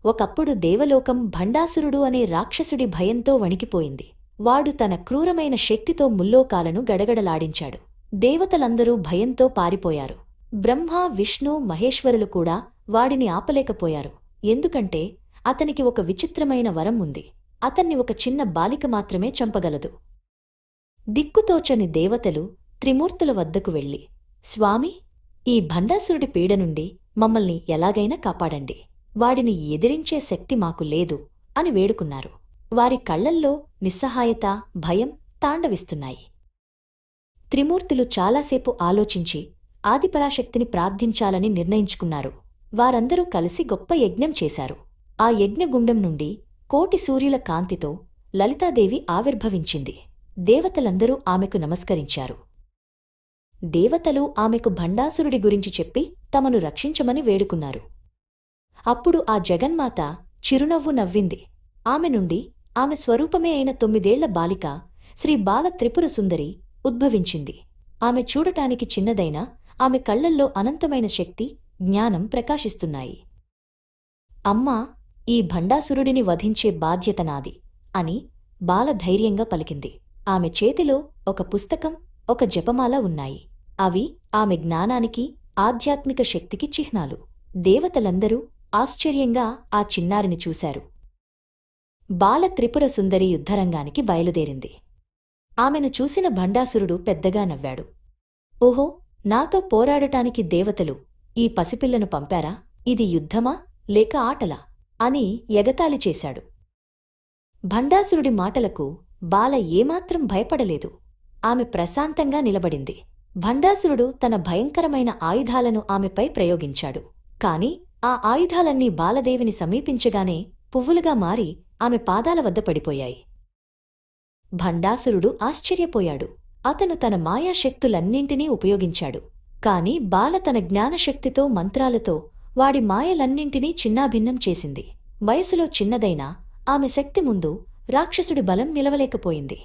ఒకప్పుడు దేవలోకం భండాసురుడు అనే రాక్షసుడి భయంతో వణికిపోయింది. వాడు తన క్రూరమైన శక్తితో ముల్లోకాలను గడగడలాడించాడు. దేవతలందరూ భయంతో పారిపోయారు. బ్రహ్మ, విష్ణు, మహేశ్వరులు కూడా వాడిని ఆపలేకపోయారు. ఎందుకంటే అతనికి ఒక విచిత్రమైన వరం ఉంది. అతన్ని ఒక చిన్న బాలిక మాత్రమే చంపగలదు. దిక్కుతోచని దేవతలు త్రిమూర్తుల వద్దకు వెళ్ళి, స్వామి, ఈ భండాసురుడి పీడ నుండి మమ్మల్ని ఎలాగైనా కాపాడండి. వాడిని ఎదిరించే శక్తి మాకు లేదు అని వేడుకున్నారు. వారి కళ్లల్లో నిస్సహాయత, భయం తాండవిస్తున్నాయి. త్రిమూర్తులు చాలాసేపు ఆలోచించి ఆదిపరాశక్తిని ప్రార్థించాలని నిర్ణయించుకున్నారు. వారందరూ కలిసి గొప్ప యజ్ఞం చేశారు. ఆ యజ్ఞగుండం నుండి కోటి సూర్యుల కాంతితో లలితాదేవి ఆవిర్భవించింది. దేవతలందరూ ఆమెకు నమస్కరించారు. దేవతలు ఆమెకు భండాసురుడి గురించి చెప్పి తమను రక్షించమని వేడుకున్నారు. అప్పుడు ఆ జగన్మాత చిరునవ్వు నవ్వింది. ఆమె నుండి ఆమె స్వరూపమే అయిన 9 ఏళ్ల బాలిక శ్రీ బాల త్రిపుర సుందరి ఉద్భవించింది. ఆమె చూడటానికి చిన్నదైనా ఆమె కళ్లల్లో అనంతమైన శక్తి, జ్ఞానం ప్రకాశిస్తున్నాయి. అమ్మా, ఈ భండాసురుడిని వధించే బాధ్యత నాది అని బాల ధైర్యంగా పలికింది. ఆమె చేతిలో ఒక పుస్తకం, ఒక జపమాల ఉన్నాయి. అవి ఆమె జ్ఞానానికి, ఆధ్యాత్మిక శక్తికి చిహ్నాలు. దేవతలందరూ ఆశ్చర్యంగా ఆ చిన్నారిని చూశారు. బాల త్రిపుర సుందరి యుద్ధరంగానికి బయలుదేరింది. ఆమెను చూసిన భండాసురుడు పెద్దగా నవ్వాడు. ఓహో, నాతో పోరాడటానికి దేవతలు ఈ పసిపిల్లను పంపారా? ఇది యుద్ధమా లేక ఆటలా అని ఎగతాళి చేశాడు. భండాసురుడి మాటలకు బాల ఏమాత్రం భయపడలేదు. ఆమె ప్రశాంతంగా నిలబడింది. భండాసురుడు తన భయంకరమైన ఆయుధాలను ఆమెపై ప్రయోగించాడు. కాని ఆ ఆయుధాలన్నీ బాలదేవిని సమీపించగానే పువ్వులుగా మారి ఆమె పాదాల వద్ద పడిపోయాయి. భండాసురుడు ఆశ్చర్యపోయాడు. అతను తన మాయాశక్తులన్నింటినీ ఉపయోగించాడు. కాని బాల తన జ్ఞానశక్తితో, మంత్రాలతో వాడి మాయలన్నింటినీ చిన్నాభిన్నం చేసింది. వయసులో చిన్నదైనా ఆమె శక్తి ముందు రాక్షసుడి బలం నిలవలేకపోయింది.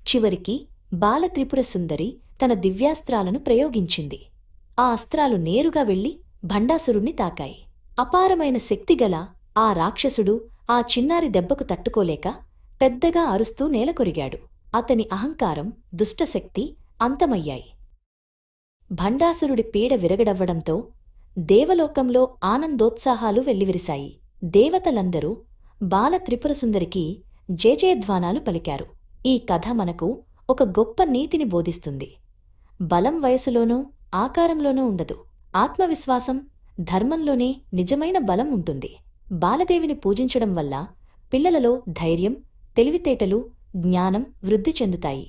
చివరికి బాల త్రిపుర సుందరి తన దివ్యాస్త్రాలను ప్రయోగించింది. ఆ అస్త్రాలు నేరుగా వెళ్లి భండాసురుణ్ణి తాకాయి. అపారమైన శక్తిగల ఆ రాక్షసుడు ఆ చిన్నారి దెబ్బకు తట్టుకోలేక పెద్దగా అరుస్తూ నేలకొరిగాడు. అతని అహంకారం, దుష్టశక్తి అంతమయ్యాయి. భండాసురుడి పీడ విరగడవ్వడంతో దేవలోకంలో ఆనందోత్సాహాలు వెల్లివిరిశాయి. దేవతలందరూ బాల త్రిపురసుందరికి జయజయధ్వానాలు పలికారు. ఈ కథ మనకు ఒక గొప్ప నీతిని బోధిస్తుంది. బలం వయసులోనూ, ఆకారంలోనూ ఉండదు. ఆత్మవిశ్వాసం, ధర్మంలోనే నిజమైన బలం ఉంటుంది. బాలదేవిని పూజించడం వల్ల పిల్లలలో ధైర్యం, తెలివితేటలు, జ్ఞానం వృద్ధి చెందుతాయి.